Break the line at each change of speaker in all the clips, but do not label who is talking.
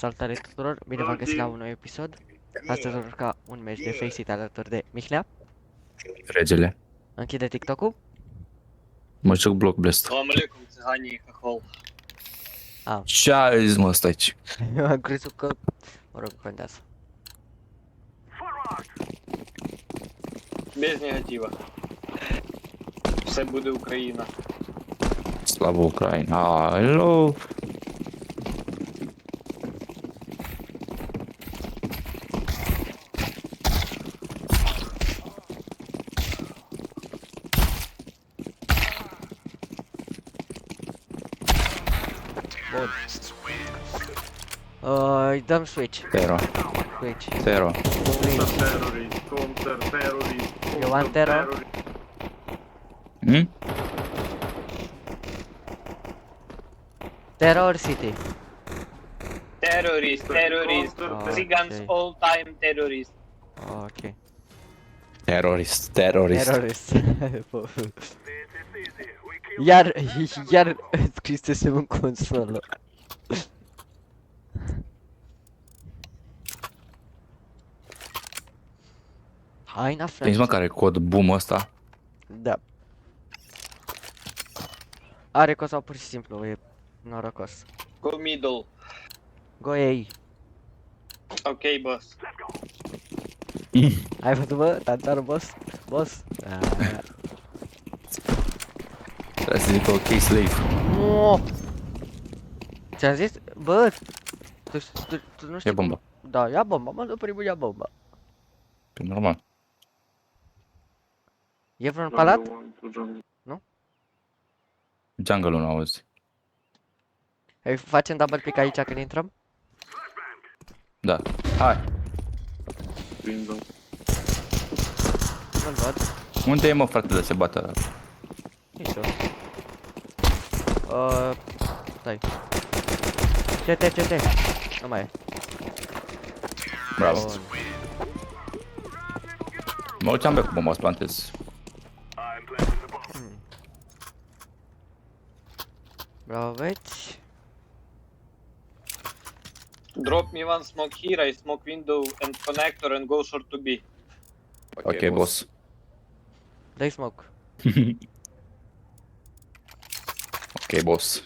Salutare tuturor, bine v-am găsit la un nou episod. Astăzi vom juca un meci de Face It alături de Mihnea.
Regele.
Închide TikTok-ul.
Mă joc Block Blast.
Salam alaikum, țiganii, hahol.
Ce ai zis, mă, stai aici?
Eu am crezut că... Mă rog, contează.
Без негатива. Все буде Україна.
Slava Ucraina. Hello.
Bun. Îi dăm switch.
Tero.
Switch.
Tero.
Switch.
Террорист, контртеррорист,
You want terror?
Hm?
Terror City.
Terrorist, terrorist.
Ah,
Tzigans
ok.
all time terrorist.
Ok.
Terrorist. Terrorist.
Terrorist. Iar scrisesem în consolă. Hai în
Știți mă care e cod boom ăsta?
Da. Are că sau pur și simplu e norocos.
Go middle.
Go ei.
Ok, boss.
Ai văzut bă? Tantarul boss? Boss?
Trebuie să zic ok slave.
No! Ți-am zis? Bă! Tu nu știi
E bomba.
Da, ia bomba, mă, primul ia bomba.
E normal.
E vreun palat?
Jungle-ul nu auzi.
Hai, facem double pick aici când intrăm?
Da. Hai.
Nu-l văd.
Unde e mă frate de se bată ăla?
Nici eu. Stai. CT. Nu mai e.
Bravo.
Bun.
Mă duceam pe cu bomba, să plantez.
Bravo, băieți.
Drop me one smoke here, I smoke window and connector and go short to B.
Ok, boss.
Dai smoke.
Ok, boss.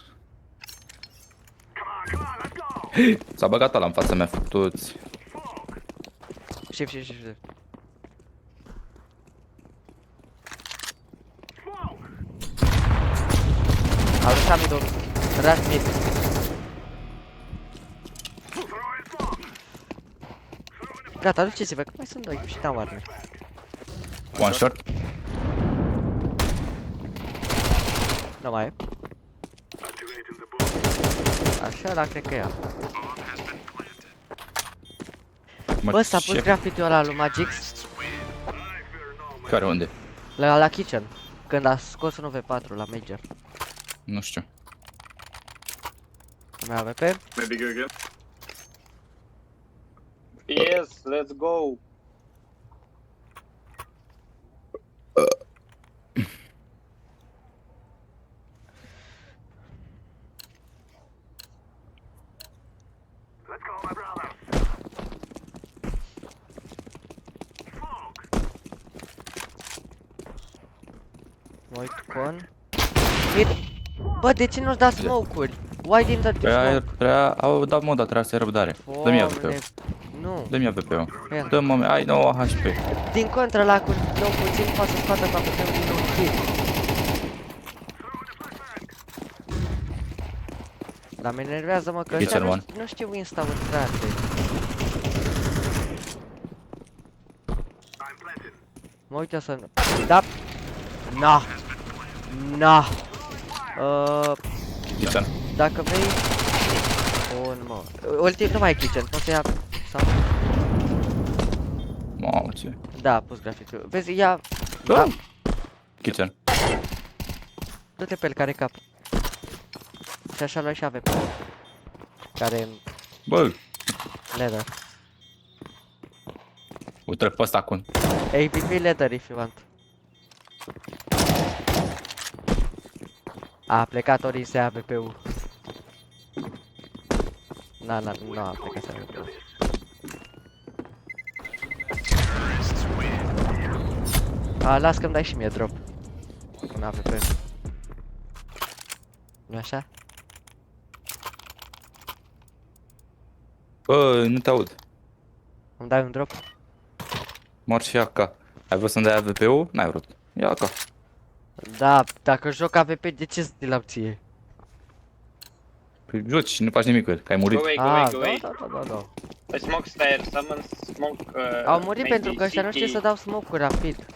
S-a băgat ăla în fața mea, făcutuți.
Shift. A lăsat midul. Ras mid. Gata, duceți-vă, că mai sunt doi și dau arme.
One shot.
Nu mai e. Așa, dar cred că ia. Bă, s-a pus graffiti-ul ăla lui Magix
Care unde?
la kitchen. Când a scos un V4 la Major.
Nu știu.
Mai AWP?
Maybe go again. Yes, let's go.
Mă uit con. Mid. Bă, de ce nu-ți da smoke-uri? Why didn't I
Au dat moda, trebuia să ai răbdare. Dă-mi AVP-ul.
Nu.
Dă-mi AVP-ul.
Ia.
Dă-mi mame, ai 9 HP.
Din contră, la cu nou puțin poate să scoată pe AWP-ul din un hit. Dar mă enervează, mă, că ăștia
Kitchen one.
nu știu insta-uri, frate. Mă uit eu să nu... Da! Na!
Kitchen.
Dacă vrei... Bun, mă. Ultim nu mai e kitchen, poți să ia... Sau...
Mamă, ce?
Da, a pus grafitul. Vezi, ia...
Da. Kitchen.
Du-te pe el care cap. Și așa luai și AWP. Care e
Bă,
leather.
uite pe ăsta acum.
APP leather if you want. A plecat Orise AWP-ul. Nu a plecat să arăt. Las că-mi dai și mie drop. Un AWP. Nu așa?
Bă, nu te aud.
Îmi dai un drop?
Mor și AK. Ai vrut să-mi dai AWP-ul? N-ai vrut. Ia AK.
Da, dacă joc AWP, de ce să ți l-am ție?
Păi joci și nu faci nimic cu el, că ai murit.
Go away, go away.
Da.
I smoke stairs, someone smoke
Au murit
maybe
pentru că ăștia nu știu
CT.
să dau smoke-uri rapid.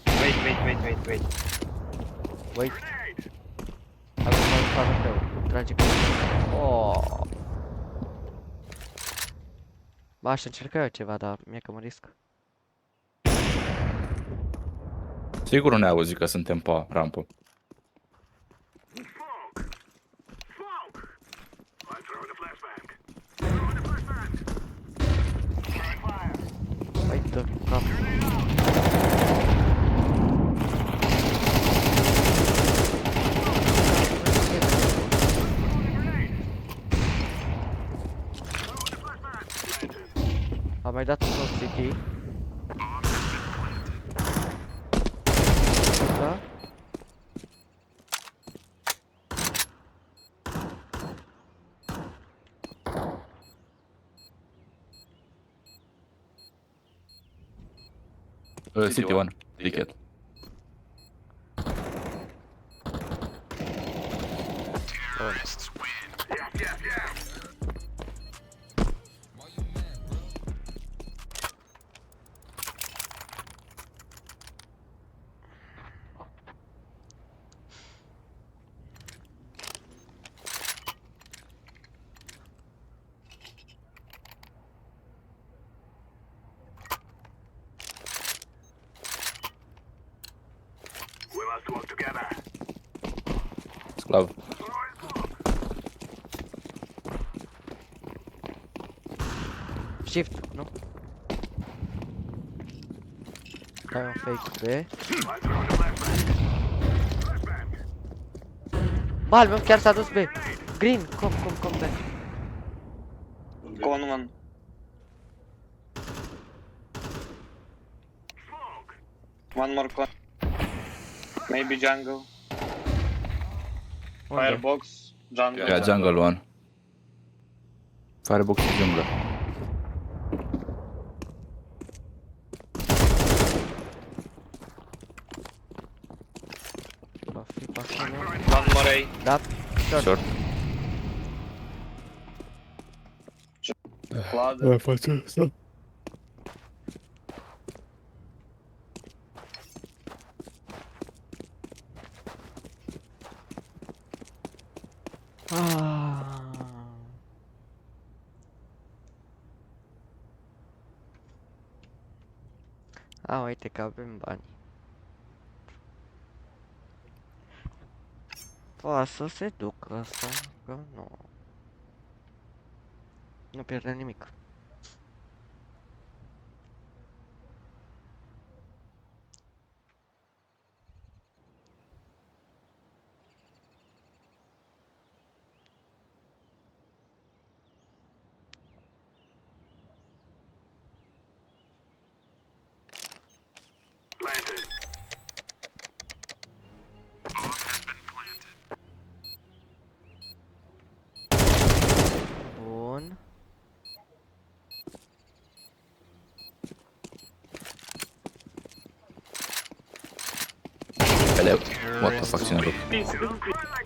Wait.
Wait. Avem AWP-ul. Trage cu... Oh. Ba, aș încerca eu ceva, dar mie că mă risc.
Sigur nu ne auzi că suntem pe rampă.
Uite, cap. Am mai dat un loc CT. Da?
City One, ticket. Sclav.
Shift, nu? Dai un fake B. Bal meu chiar s-a dus B. Green, com B.
Con one. One more con. Maybe jungle.
Unde?
Firebox, jungle.
Yeah, jungle one. Firebox și junglă.
Va fi pe acolo.
One more A.
Da, short.
Short.
Ladder.
face asta.
Ah. Uite că avem bani. Poate să se ducă asta, că nu. Nu pierdem nimic. Bun.
Hello. What the fuck, ține loc.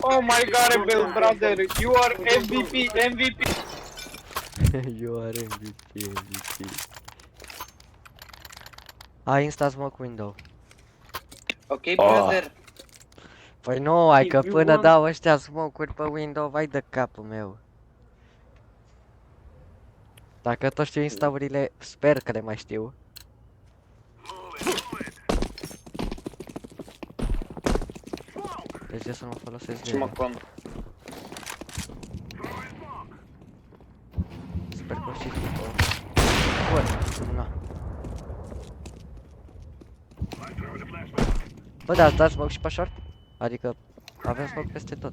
Oh my god, Rebel brother, you are MVP.
You are MVP. Ai insta smoke window.
Ok, brother.
Păi nu, ai că
You
până
want-
dau ăștia smoke-uri pe window, vai de capul meu. Dacă tot știu instaurile, sper că le mai știu. Deci de să nu folosesc de
Și mă
ele.
con.
Sper că o și după. Bun, na. Bă, da, dați smoke și pe short? Adică avem smoke peste tot.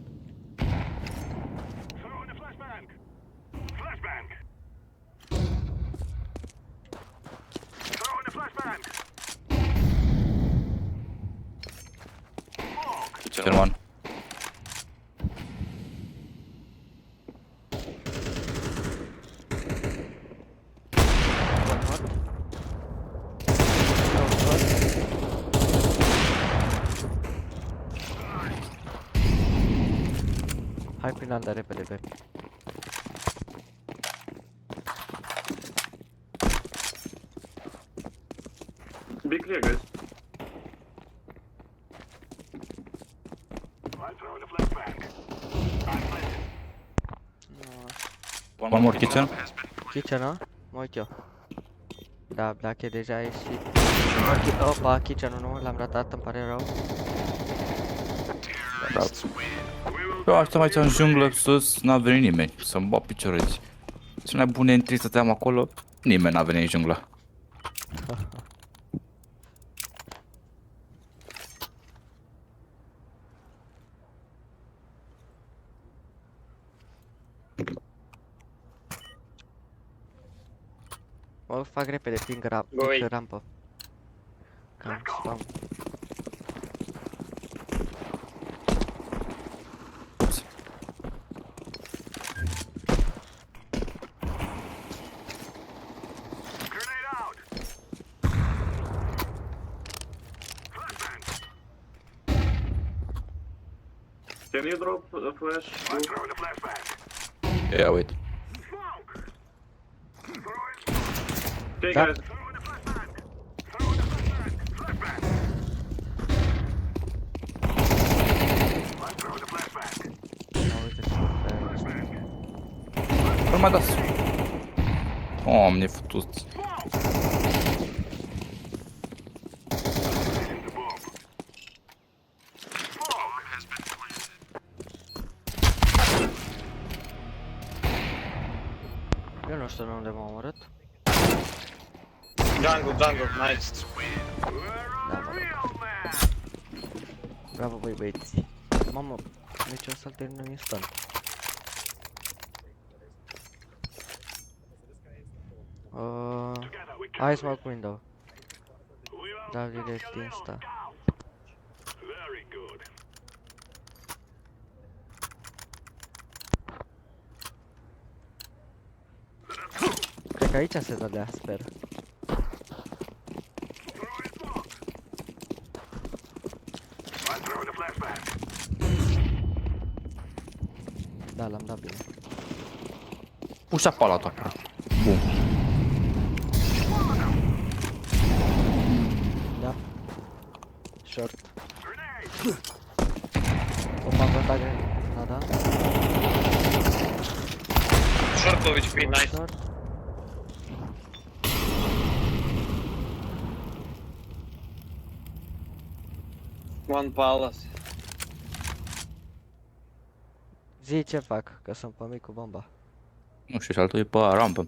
Kitchen one.
One hot. Close hot. Hai prin anda repede, pe.
Be clear, guys.
One more kitchen.
Kitchen, nu? Mă uit eu. Da, dacă e deja ieșit. Opa, kitchen-ul nu, l-am ratat, îmi pare rău.
Eu așteptam aici în junglă sus, n-a venit nimeni să-mi bag piciorul aici. Cel mai bune entry stăteam acolo, nimeni n-a venit în junglă.
Mă fac repede, ping
Goi.
rampă. Cam spam.
Ups.
Can you drop a flash?
Yeah, wait.
Okay,
Da.
guys.
Uite ce fac ăsta.
Nu mai dați. Doamne, futuți.
Eu nu știu unde m-am omorât.
Jungle, nice.
Da, mă rog. Bravo, băi, băieți. Mamă, deci o să-l terminăm instant. Hai smoke window. Da, direct insta. Cred că aici se dădea, sper. Da, l-am dat bine.
Ușa pe ala toată. Bun.
Da. Short. O m-am văzut grenada.
Short of HP, nice.
Short.
One palace.
Zi ce fac, că sunt pe mic cu bomba.
Nu știu, și altul e pe rampă.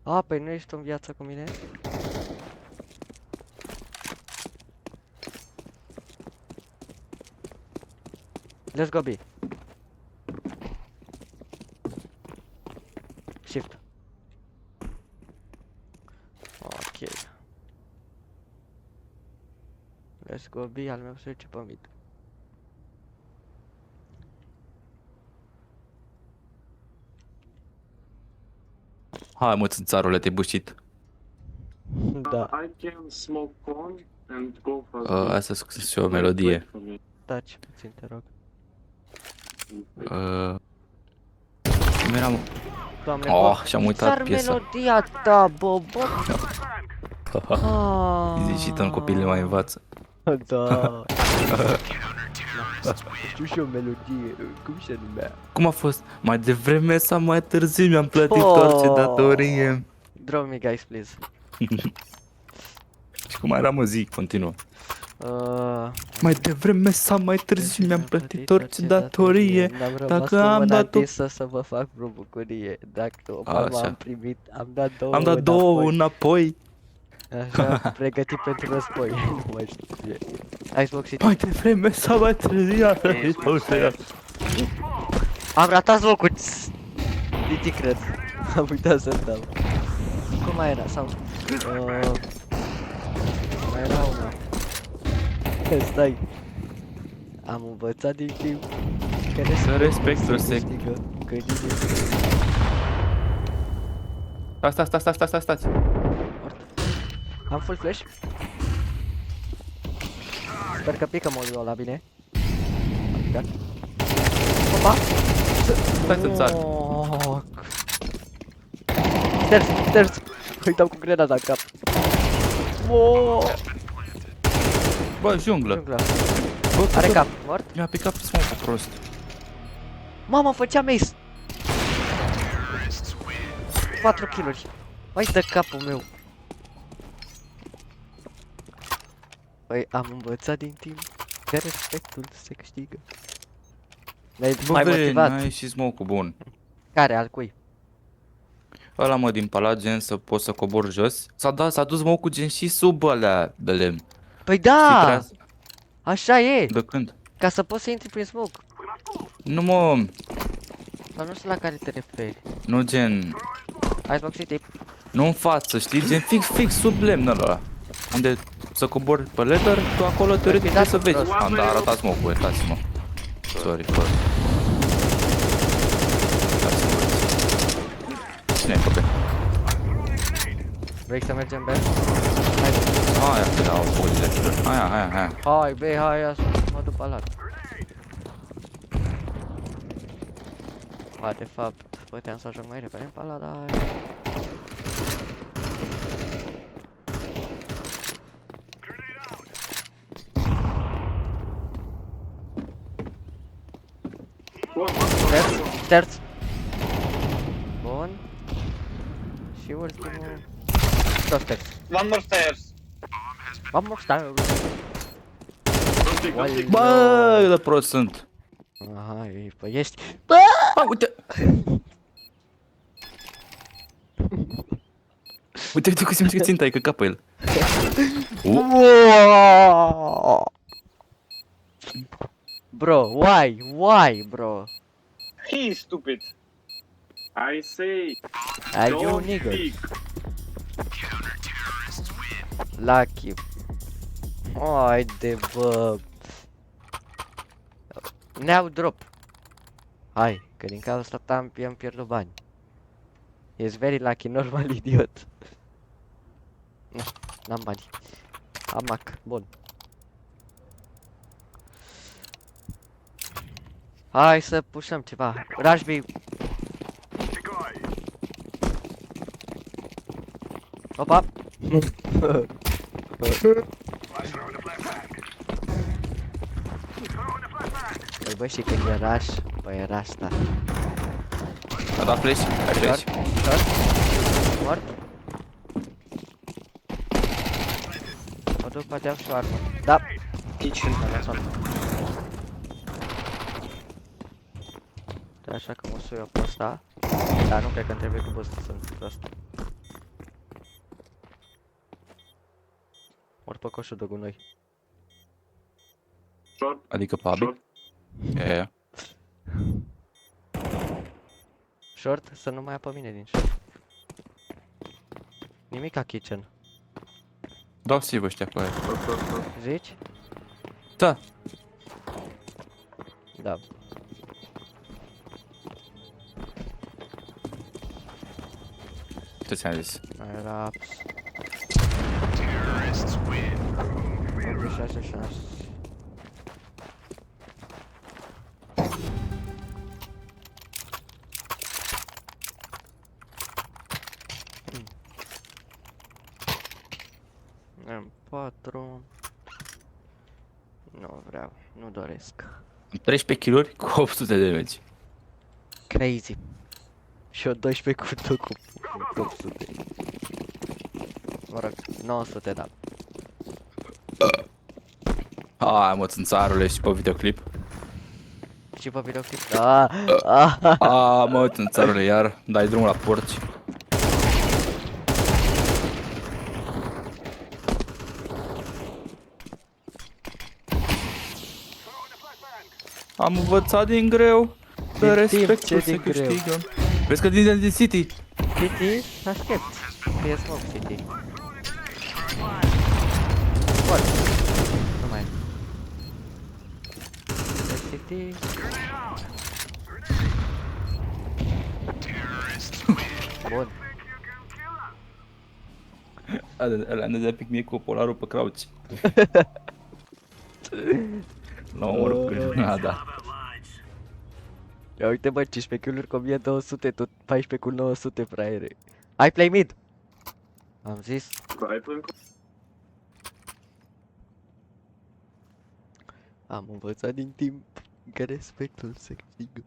A, păi nu ești în viață cu mine? Let's go B. Shift. Ok. Let's go B, al meu se duce pe mid.
Hai mă, țânțarule, te-ai bușit.
Da.
I can smoke on and go for
Hai să scos și o melodie.
Taci puțin, te rog.
Cum era, mă?
Doamne,
Oh, și-am uitat
țar
piesa.
melodia ta, bobo.
Zici și tău, copiii mai învață.
Da. Știu și o melodie, cum se numea?
Cum a fost? Mai devreme sau mai târziu mi-am plătit orice datorie.
Draw me guys, please.
Și cum era, mă, zic, continuă. Mai devreme sau mai târziu mi-am plătit orice datorie. Dacă am dat-o...
să vă fac vreo bucurie. Dacă o
Așa.
palmă am primit, am dat două
Am dat două înapoi.
Așa, pregătit pentru război. Nu mai știu ce e. Hai smoke city.
Mai devreme sau mai târziu mi-am plătit orice.
Am ratat locul. Nici cred. Am uitat să dau. Cum mai era? Sau... mai era una. Stai. Am învățat din timp
Să respectul se...
câștigă. Că nimeni
Stați.
am full flash. Sper că pică modul ăla bine. Am picat. Opa!
Stai să-mi sar.
Stairs! Uitam cu grenada în cap.
Bă, junglă.
Jungla.
Bă,
Are cap, mort?
Mi-a picat pe smoke prost.
Mamă, făcea mace! 4 kill-uri. Vai de capul meu. Păi am învățat din timp că respectul se câștigă. Mi-ai
Bă,
mai
bine,
motivat.
n-ai și smoke-ul bun.
Care, al cui?
Ăla mă din palat, gen să pot să cobor jos. S-a dus smoke-ul gen și sub alea de lemn.
Păi da!
Filtrează.
Așa e!
De când?
Ca să poți să intri prin smoke.
Nu mă,
Dar nu știu la care te referi.
nu gen,
Icebox City.
nu în față, știi? Gen fix sub lemnul ăla. Unde să cobori pe ladder, tu acolo teoretic trebuie să vezi. Am da, arătat smoke-ul, iertați-mă. Sorry, fără. Cine e pe B?
Vrei să mergem pe?
Aia, că dau pozile. Aia.
Hai, bei, hai, mă duc pe lat. Ba, de fapt, puteam să ajung mai repede în pala, dar... Stairs. Bun. Și ultimul... Tot stairs.
One more stairs.
One more stairs.
Bă, de prost sunt.
Aha, păi ești...
Bă, uite. Uite cum se mișcă ținta, e căcat pe el.
Bro, why, bro?
He is stupid.
I say,
Are you
don't
nigga?
peek.
Lucky. Haide, bă. Ne-au drop. Hai, că din cauza asta am pierdut bani. Ești very lucky, normal idiot. Nu, n-am bani. Am Mac, bun. Hai să pușăm ceva. Rashby. Opa. Păi bă, și când e rush, păi e rush, da.
A dat flash, ai flash.
Short. Mort. Mă duc, poate am și o armă. Da.
Kitchen.
Da, așa că mă sui eu pe ăsta. Dar nu cred că îmi trebuie cu boost să întâmplă asta. Ori pe coșul de gunoi.
Short,
Adică pe abi.
short.
E.
Short, să nu mai ia pe mine din short. Nimic ca kitchen.
Dau save ăștia cu aia.
Short.
Zici?
Da.
Da.
Ce ți-am zis?
Era... 86 șanse. M4. Nu vreau, nu doresc.
13 kill-uri cu 800 de damage.
Crazy. Și eu 12 cu tot cu 800. Mă rog, 900, da.
Hai mă, țânțarule, și pe videoclip.
Și pe videoclip? Ah.
Mă, țânțarule, iar dai drumul la porci. Am învățat din greu.
Din
Că
timp,
respectul
ce
se
din greu?
câștigă. Vezi că din City.
City? Aștept. Că e smoke City. Bun. Nu mai e. City. Bun.
Ăla ne dea pic mie cu polarul pe crouch. L-a omorât cu grenada.
Ia uite bă, 15 kill-uri cu 1200, tot 14 cu 900 fraiere. I play mid! Am zis.
Dai tu încă.
Am învățat din timp că respectul se câștigă.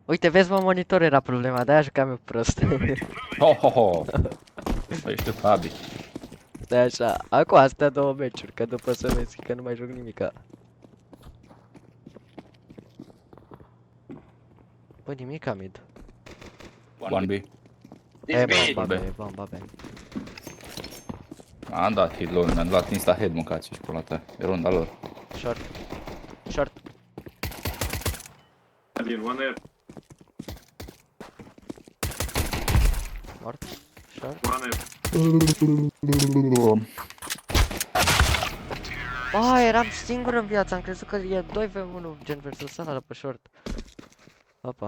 Uite, vezi mă, monitor era problema, de-aia jucam eu prost.
Ho, ho, ho. Ești Fabi.
De așa, acum astea două meciuri, că după să vezi că nu mai joc nimica. Bă, nimica mid.
1B.
This B.
Bomba B.
Am dat hit lor, mi-am luat insta-head, mâncați și pula ta. E ronda lor.
Short. Short.
Din one air.
Mort. Short.
One air.
Ba, eram singur în viață, am crezut că e 2v1 gen versus ăla de pe short. Opa.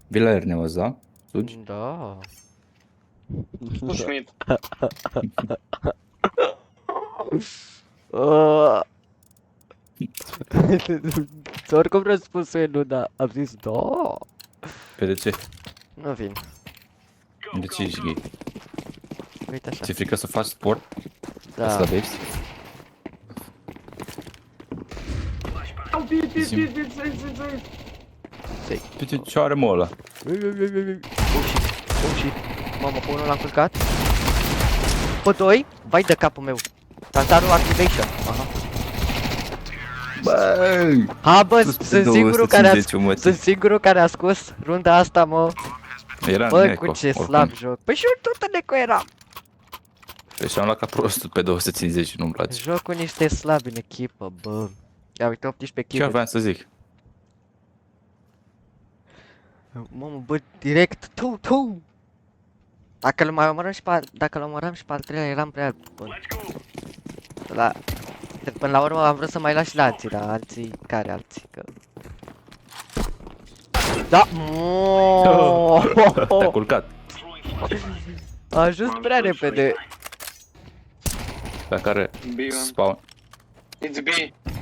Vila Erneu, da? Sugi?
Da.
Push mid.
Oricum răspunsul e nu, dar am zis da.
Pe de ce?
Nu vin.
De ce ești gay?
Uite așa.
Ți-e frică să faci sport?
Da.
Să slăbești? Pe ce are mă ăla?
Oh shit. Mamă, pe unul l-am culcat. Pe doi. Vai de capul meu. Tantarul activation. Aha.
Băi!
Ha, bă,
Sus pe
sunt singurul care a
250, mă.
sunt singurul care a scos runda asta, mă.
Era
Bă,
Neco,
cu ce
oricum.
slab joc. Păi și eu tot Neco eram.
Deci am luat ca prostul pe 250 și nu-mi place.
Joc cu niște slabi în echipă, bă. Ia uite, 18
Ce
kill-uri.
aveam să zic?
Mamă, bă, direct, tu. Dacă dacă îl omorăm și pe al treilea eram prea bun. Până la urmă am vrut să mai las și la alții, dar alții, care alții? Că... Da!
Te-a culcat.
A ajuns prea repede.
Pe care
B one.
spawn.
It's B.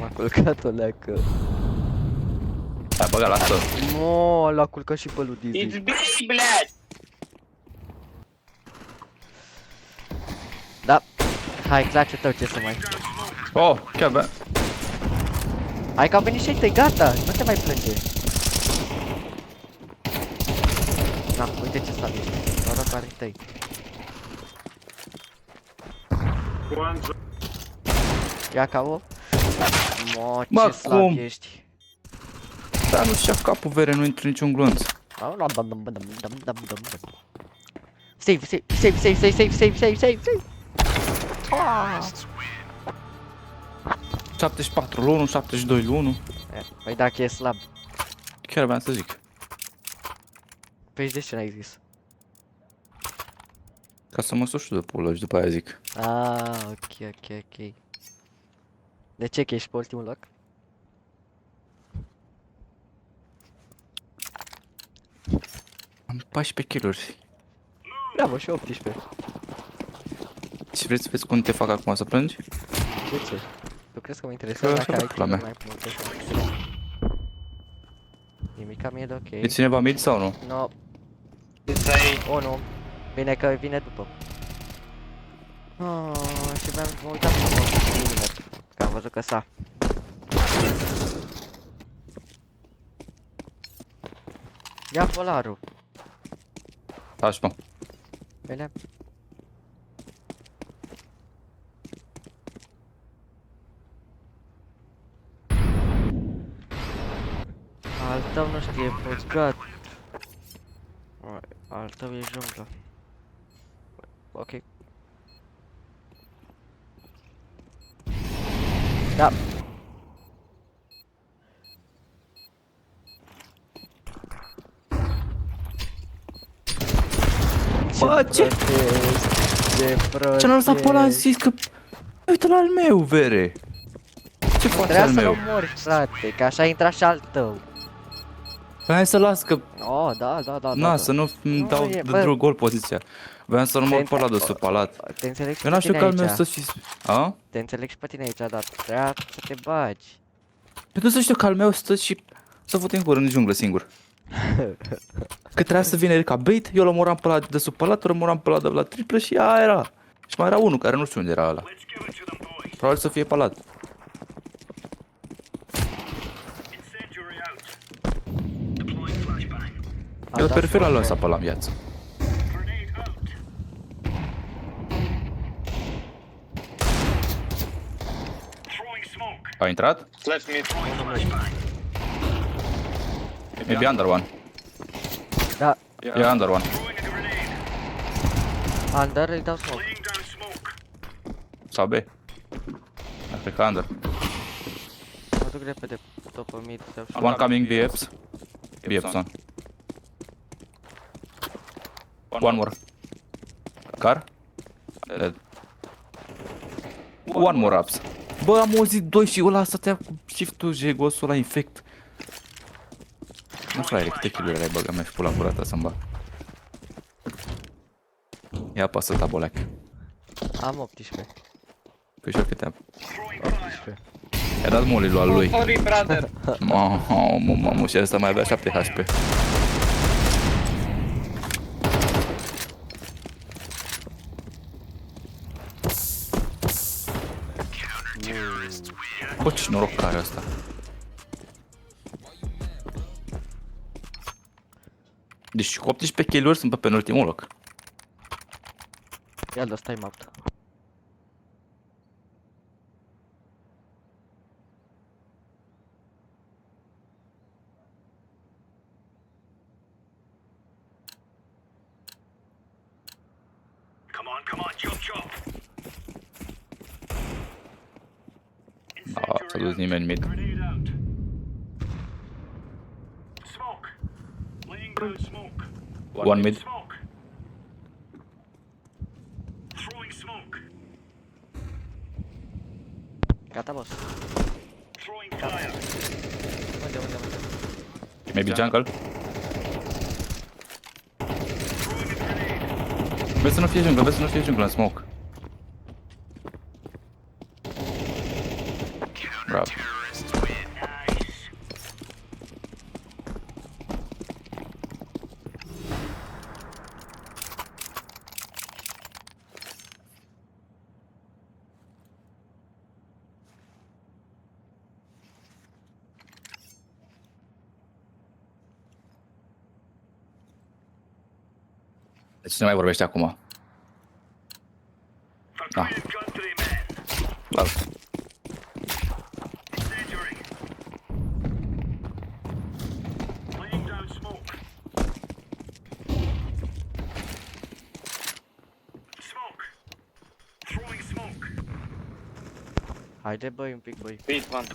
M-a culcat o leacă.
Ai băgat la asta.
L-a culcat și pe lui Dizzy.
It's B, блядь!
Da. Hai, claciul tău, ce să mai...
Oh, chiar bea.
Hai că au venit și ei tăi, gata, nu te mai plânge. Na, uite ce slab ești. Noroc cu arii tăi.
One job.
Ia ca o. Mo,
Mă,
ce slab
cum?
ești.
Dar nu știa capul vere, nu intru niciun glonț.
Save. Ah.
74 l'1, 72 l'1.
Păi dacă e slab.
Chiar aveam să zic.
Păi de ce n-ai zis?
Ca să mă sușu de pulă și după aia zic.
Ah, ok. De ce că ești pe ultimul loc?
Am 14 kill-uri.
Bravo, și 18.
Și vrei să vezi cum te fac acum să plângi?
De ce? Tu crezi că mă interesează
Că
dacă
așa
ai
de pula
kill
mea.
mai multe? Nimica mie de ok.
E cineva mid sau nu?
No,
It's A.
o nu. Bine că vine după. Și mă uitam să mă minimap, că am văzut că s-a. Ia polarul.
Taci mă.
Bine. Al tău nu știe, băgat. Al tău e junglă. Ok. Da.
Bă, ce?
Ce prost
Ce n-a lăsat pe ăla, am
ești.
zis că... Uite-l al meu, vere. Ce face
Trebuia
al
să-l
meu?
omori, frate, că așa intra și al tău.
Păi hai să las că...
Oh, da.
Na, să nu
Nu,
dau
e,
de
bă.
drum gol poziția. Voiam să-l omor pe ăla de sub palat.
Te înțeleg și
Eu
pe
n-aș știu
tine
că al meu
aici.
să și... A?
Te înțeleg și pe tine aici, dar trebuia să te bagi.
Pentru să știu că al meu stă și să fut în cură în junglă singur. Că trebuia să vină el ca bait, eu l-omoram pe ăla de sub palat, l-omoram pe ăla de la triplă și aia era. Și mai era unul care nu știu unde era ăla. Probabil să fie palat. Eu
dat
prefer la
smoke.
lăsa pe ăla în viață. A intrat?
Flash mid.
Maybe under one.
Da,
E under one.
under îi dau smoke.
Sau B. Cred că under.
Mă duc repede top mid sau și
One coming BFs. BFs one. One more. Car? Dead. One more ups. Bă, am auzit doi și ăla stătea cu shift-ul jegosul la infect. Nu fraiere, câte kill-uri ai băga mea și pula curată să-mi bag. Ia apasă tabolac.
am 18.
Păi și câte am.
18.
I-a dat molly-ul al lui.
Sorry, brother.
Mamă, și ăsta mai avea 7 HP. Bă, ce noroc care ăsta. Deci cu 18 kill-uri sunt pe penultimul loc.
Ia dă time out.
Da, s-a dus nimeni mid. One mid.
Gata, boss. Unde?
Maybe jungle. Vezi să nu fie jungle, vezi să nu fie jungle în smoke. Bravo. Deci cine mai vorbește acum? Ah. Lasă.
Haide băi, un pic băi.
Beat one.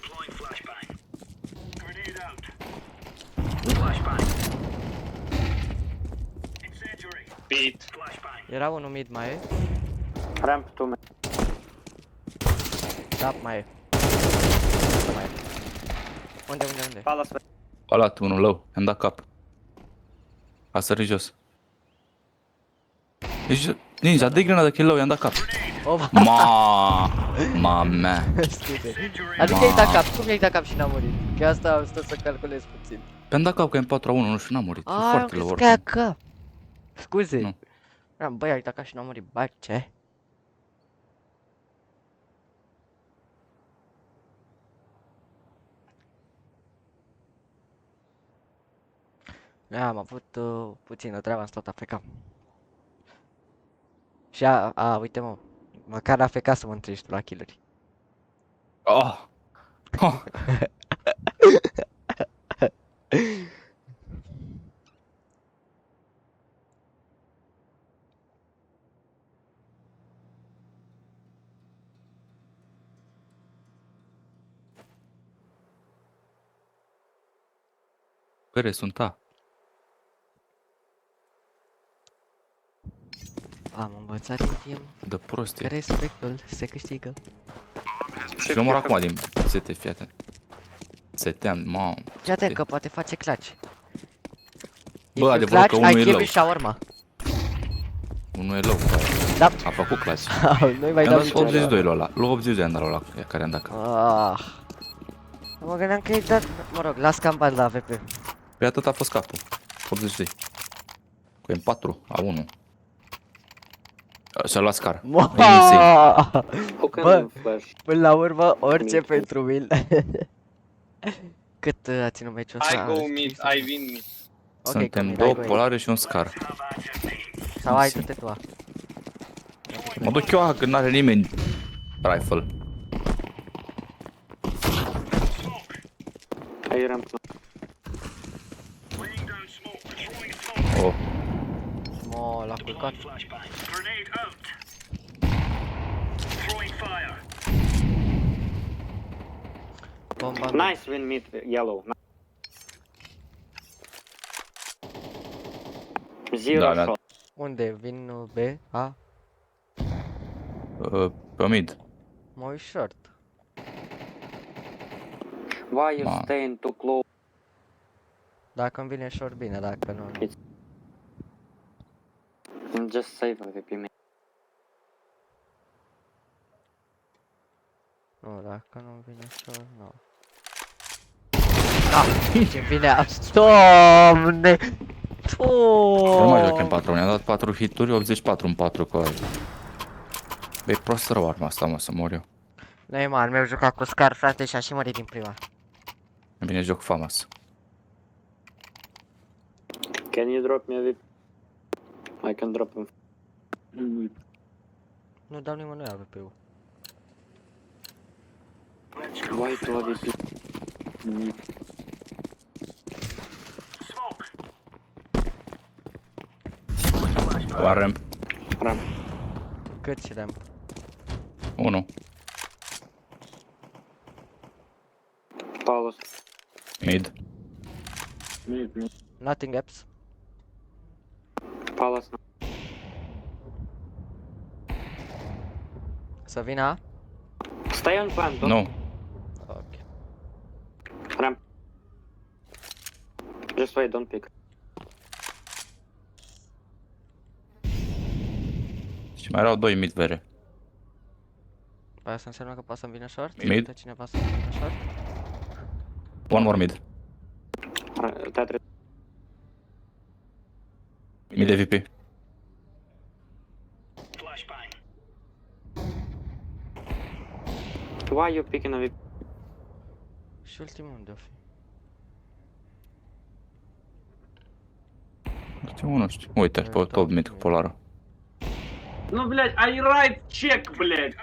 Beat.
Era unul mid mai e?
Ramp to me.
Da, mai e. Mai e. Unde?
Palace.
A luat unul low, am dat cap. A sărit jos. Deci, ninja, dă-i grenada că e low, i-am dat cap.
Oh,
Mamă.
scuze. Adică i-ai dat cap, cum i-ai dat cap și n-a murit? Că asta am stat să calculez puțin.
Pe-am dat cap că e în 4-1, nu știu, n-a murit. E
Ai, am
foarte low
crezut că ia
oricum.
cap. Scuze.
Nu.
Băi, ai dat cap și n-a murit. Băi, ce? Am avut puțină treabă, am stat AFK. Și uite mă, măcar AFK să mă întrești tu la kill-uri.
Oh. Oh. Care sunt a?
Am învățat în timp
De
că
prostie.
respectul se câștigă.
Și l-omor acum din sete, fii atent. Seteam, mamă.
Fii atent că poate face clutch.
Bă, adevărul că unul e low.
I shawarma.
Unul e low, bă.
Da.
A făcut clutch.
Nu-i mai
I-am
dau
dat
niciodată.
82 la ăla. Lu 82 am dat la ăla care am dat.
Ah. Mă gândeam că e dat, mă rog, las cam bani la AVP.
Pe atât a fost capul. 82. Cu M4 a 1. Și-a luat scar.
Who can
Bă.
flash?
Până la urmă, orice
Mid.
pentru win. Cât a ținut meciul ăsta?
I go mid, I win mid.
Ok,
Suntem
Cămin,
două
hai, go
polare și un scar.
Sau hai du-te tu.
Mă duc eu că n-are nimeni rifle.
I ramp.
Oh,
Mă, l-a culcat. Bomba mid.
Nice win mid, yellow. Zero
Da, da.
shot.
Unde? Vin B? A?
pe mid.
Mă uit short.
Why you
Man.
staying too close?
Dacă îmi vine short, bine, dacă nu...
Just save AVP mid.
Nu, dacă nu vine short, nu. Da, ce vine a... Doamne!
Nu mai joc în
Doamne!
4, ne-a dat 4 hituri, 84 în 4 cu aia. Băi, prost rău arma asta, mă, să mor eu.
Neymar, mi-au jucat cu Scar, frate, și-a și mărit din prima.
Mai bine joc famas.
Can you drop me AVP? I can drop him.
Nu dau nimănui AVP-ul.
Why to AVP?
One ramp.
Ramp.
Cât și ramp?
1.
Palace.
Mid.
Mid, mid.
Nothing apps.
Palace.
Să vină A?
Stay on plant, don't.
Nu.
Ok.
Ramp. Just wait, don't pick.
Și mai erau 2 mid vere.
Păi asta înseamnă că poate să-mi vină short?
Mid.
Uite cineva să-mi vină short?
One more mid.
Tetris.
Mid AVP.
Why you picking AVP?
Și ultimul unde o fi?
Ultimul nu știu. Uite, pe top mid cu polară.
Ну, блядь, I right check, блядь.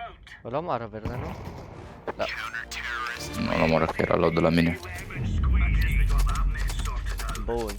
Îl omoară verde, nu?
Nu l-am că era low de la mine.
Bun.